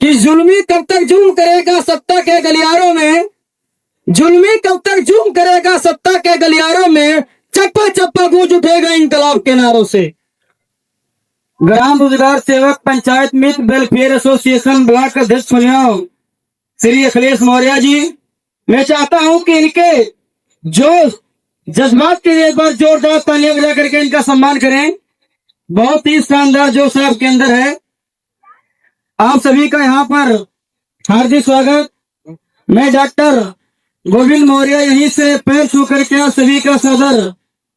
कि जुल्मी कब तक जुल्म करेगा सत्ता के गलियारों में, जुल्मी कब तक जुल्म करेगा सत्ता के गलियारों में, चप्पा चप्पा गूंज उठेगा इंकलाब के नारों से। ग्राम रोजगार सेवक पंचायत मित्र वेलफेयर एसोसिएशन ब्लॉक अध्यक्ष सुनियो श्री अखिलेश मौर्य जी, मैं चाहता हूं कि इनके जो जज्बात के लिए एक बार जोरदार तालियां बजा करके इनका सम्मान करें। बहुत ही शानदार जोश आपके अंदर है। आप सभी का यहाँ पर हार्दिक स्वागत। मैं डॉक्टर गोविंद मौर्य यहीं से पैर छू करके आप सभी का सादर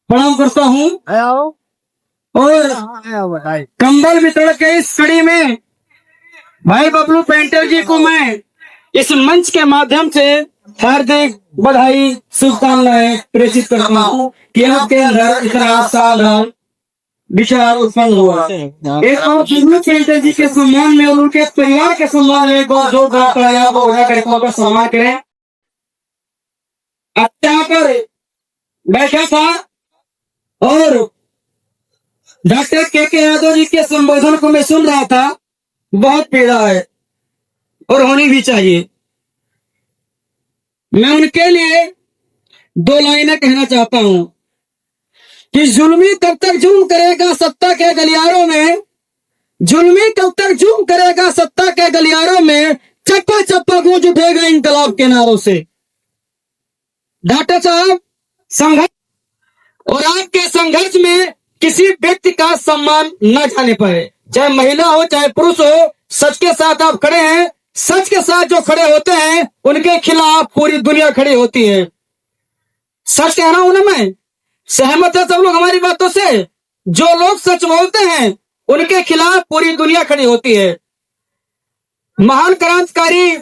प्रणाम करता हूँ और कंबल वितरण के इस कड़ी में भाई बबलू पेंटर जी को मैं इस मंच के माध्यम से हार्दिक बधाई शुभकामनाएं प्रेषित करता हूँ कि आपके अंदर इतना साधारण विचार उत्पन्न हुआ। एक और बबलू पेंटर जी के सम्मान में और उनके परिवार के सम्मान में बहुत जोरदार करके सम्मान करें। यहाँ पर बैठा था और डॉक्टर के यादव जी के संबोधन को मैं सुन रहा था। बहुत पीड़ा है और होनी भी चाहिए। मैं उनके लिए दो लाइनें कहना चाहता हूं कि जुल्मी कब तक जुल्म करेगा सत्ता के गलियारों में, जुल्मी कब तक जुल्म करेगा सत्ता के गलियारों में, चप्पा चप्पा गूंज उठेगा इंकलाब के नारों से। डॉक्टर साहब, संघर्ष और आपके संघर्ष में किसी व्यक्ति का सम्मान न जाने पाए, चाहे महिला हो चाहे पुरुष हो, सच के साथ आप खड़े हैं। सच के साथ जो खड़े होते हैं उनके खिलाफ पूरी दुनिया खड़ी होती है। सच कह रहा हूं ना मैं, सहमत है सब लोग हमारी बातों से। जो लोग सच बोलते हैं उनके खिलाफ पूरी दुनिया खड़ी होती है। महान क्रांतिकारी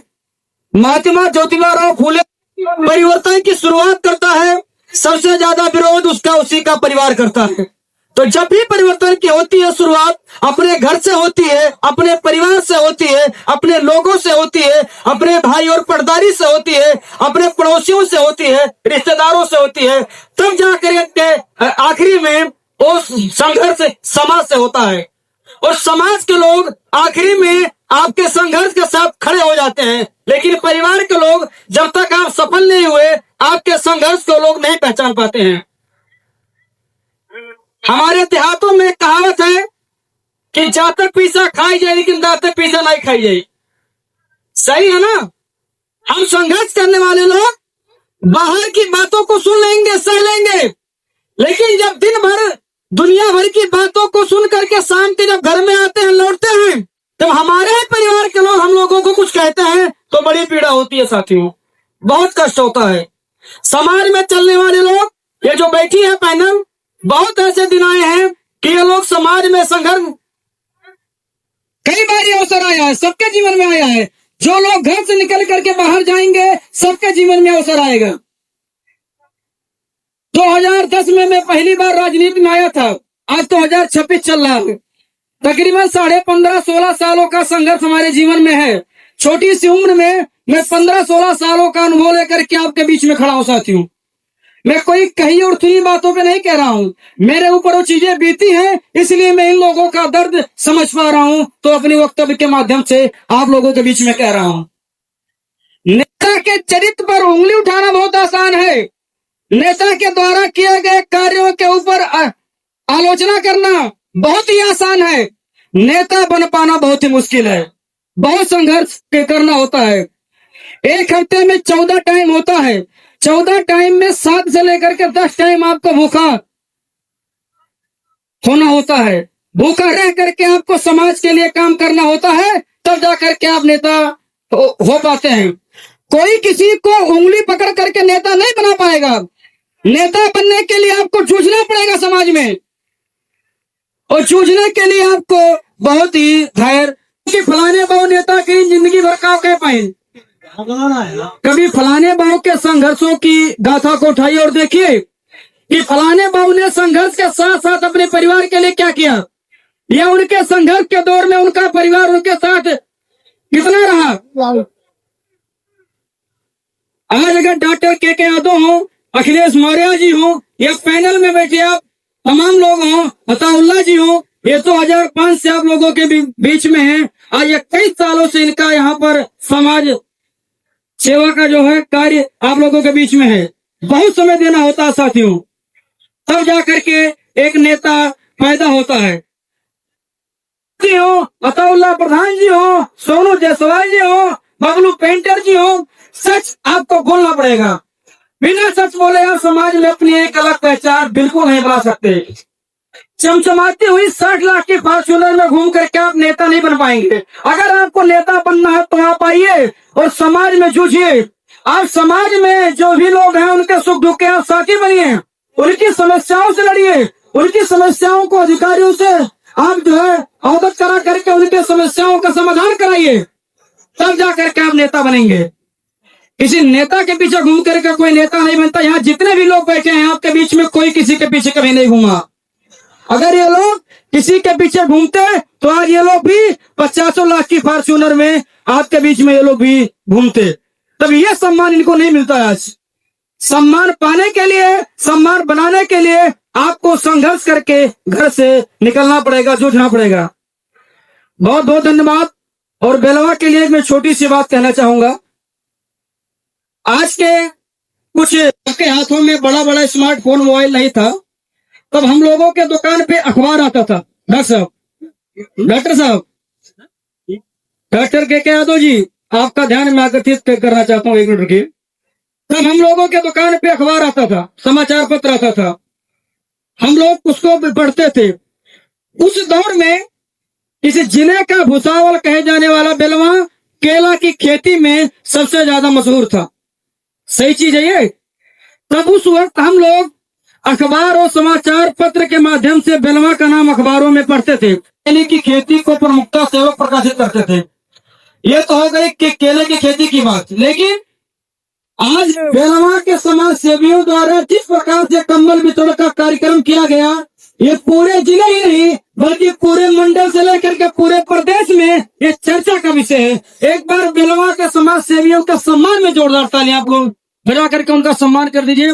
महात्मा ज्योतिबा फूले परिवर्तन की शुरुआत करता है, सबसे ज्यादा विरोध उसका उसी का परिवार करता है। तो जब भी परिवर्तन की होती है शुरुआत अपने घर से होती है, अपने परिवार से होती है, अपने लोगों से होती है, अपने भाई और पर्दारी से होती है, अपने पड़ोसियों से होती है, रिश्तेदारों से होती है, तब जाकर के आखिरी में वो संघर्ष समाज से होता है। और समाज के लोग आखिरी में आपके संघर्ष के साथ खड़े हो जाते हैं, लेकिन परिवार के लोग जब तक आप सफल नहीं हुए आपके संघर्ष को लोग नहीं पहचान पाते हैं। हमारे देहातों में कहावत है कि जाते पीसा खाई जाए लेकिन दाते पीसा नहीं खाई जाए। सही है ना? हम संघर्ष करने वाले लोग बाहर की बातों को सुन लेंगे, सह लेंगे, लेकिन जब दिन भर दुनिया भर की बातों को सुन करके शाम के जब घर में आते हैं, लौटते हैं, तब हमारे परिवार के लोग हम लोगों को कुछ कहते हैं तो बड़ी पीड़ा होती है साथियों, बहुत कष्ट होता है। समाज में चलने वाले लोग, ये जो बैठी है पैनल, बहुत ऐसे दिन आए हैं कि ये लोग समाज में संघर्ष, कई बार ये अवसर आया है, सबके जीवन में आया है। जो लोग घर से निकल करके बाहर जाएंगे सबके जीवन में अवसर आएगा। 2010 में मैं पहली बार राजनीति में आया था, आज 2026 चल रहा है। तकरीबन 15.5-16 सालों का संघर्ष हमारे जीवन में है। छोटी सी उम्र में मैं 15-16 सालों का अनुभव लेकर के आपके बीच में खड़ा हूं साथियों। मैं कोई कही और सुनी बातों पे नहीं कह रहा हूँ, मेरे ऊपर वो चीजें बीती हैं, इसलिए मैं इन लोगों का दर्द समझ पा रहा हूँ, तो अपने वक्तव्य के माध्यम से आप लोगों के बीच में कह रहा हूँ। नेता के चरित्र पर उंगली उठाना बहुत आसान है, नेता के द्वारा किए गए कार्यों के ऊपर आलोचना करना बहुत ही आसान है। नेता बन पाना बहुत ही मुश्किल है, बहुत संघर्ष करना होता है। एक हफ्ते में 14 टाइम होता है, 14 टाइम में 7 से लेकर के 10 टाइम आपको भूखा होना होता है। भूखा रह करके आपको समाज के लिए काम करना होता है, तब जाकर के आप नेता हो पाते हैं। कोई किसी को उंगली पकड़ करके नेता नहीं बना पाएगा। नेता बनने के लिए आपको जूझना पड़ेगा समाज में, और जूझने के लिए आपको बहुत ही धैर्य, कि फलाने बहु नेता की जिंदगी भर का कह पाए। कभी फलाने बाबू के संघर्षों की गाथा को उठाइए और देखिए कि फलाने बाबू ने संघर्ष के साथ साथ अपने परिवार के लिए क्या किया, या उनके संघर्ष के दौर में उनका परिवार उनके साथ कितना रहा। आज अगर डॉक्टर के यादव हो, अखिलेश मौर्य जी हो, या पैनल में बैठे आप तमाम लोग हो, अताउल्ला जी हो, ये तो 2005 से आप लोगों के बीच में हैं, आज 21 सालों से इनका यहाँ पर समाज सेवा का जो है कार्य आप लोगों के बीच में है। बहुत समय देना होता है साथियों, तब जा करके एक नेता पैदा होता है। हो अताउल्लाह प्रधान जी हो, सोनू जायसवाल जी हो, बबलू पेंटर जी हो, सच आपको बोलना पड़ेगा। बिना सच बोले आप समाज में अपनी एक अलग पहचान बिल्कुल नहीं बना सकते। चमचमाती हुई 60 लाख की फॉर्च्यूनर में घूम करके आप नेता नहीं बन पाएंगे। अगर आपको नेता बनना है तो आप आइए और समाज में जूझिए। आप समाज में जो भी लोग हैं उनके सुख दुख के आप साथी बनिए, उनकी समस्याओं से लड़िए, उनकी समस्याओं को अधिकारियों से आप जो है अवगत करा करके उनके समस्याओं का समाधान कराइए, तब जाकर के आप नेता बनेंगे। किसी नेता के पीछे घूम करके कोई नेता नहीं बनता। यहाँ जितने भी लोग बैठे हैं आपके बीच में कोई किसी के पीछे कभी नहीं घूमा। अगर ये लोग किसी के पीछे घूमते तो आज ये लोग भी 50 लाख की फॉर्च्यूनर में आपके बीच में ये लोग भी घूमते। तब ये सम्मान इनको नहीं मिलता है। आज सम्मान पाने के लिए, सम्मान बनाने के लिए आपको संघर्ष करके घर से निकलना पड़ेगा, जूझना पड़ेगा। बहुत बहुत धन्यवाद। और बेलवा के लिए मैं छोटी सी बात कहना चाहूंगा। आज के कुछ के हाथों में बड़ा बड़ा स्मार्टफोन मोबाइल नहीं था, तब हम लोगों के दुकान पे अखबार आता था। डॉक्टर साहब डॉक्टर के यादव जी, आपका ध्यान मैं आकर्षित करना चाहता हूँ, 1 मिनट रुकिए। तब हम लोगों के दुकान पे अखबार आता था, समाचार पत्र आता था, हम लोग उसको पढ़ते थे। उस दौर में इस जिले का भुसावल कहे जाने वाला बेलवा केला की खेती में सबसे ज्यादा मशहूर था। सही चीज है ये। तब उस वक्त हम लोग अखबार और समाचार पत्र के माध्यम से बेलवा का नाम अखबारों में पढ़ते थे। केले की खेती को प्रमुखता से प्रकाशित करते थे। ये तो हो गई कि केले की खेती की बात। लेकिन आज बेलवा के समाज सेवियों द्वारा जिस प्रकार से कंबल वितरण का कार्यक्रम किया गया, ये पूरे जिले ही नहीं बल्कि पूरे मंडल से लेकर के पूरे प्रदेश में ये चर्चा का विषय है। एक बार बेलवा के समाज सेवियों के सम्मान में जोरदार तालियां आप लोग बजा करके उनका सम्मान कर दीजिए।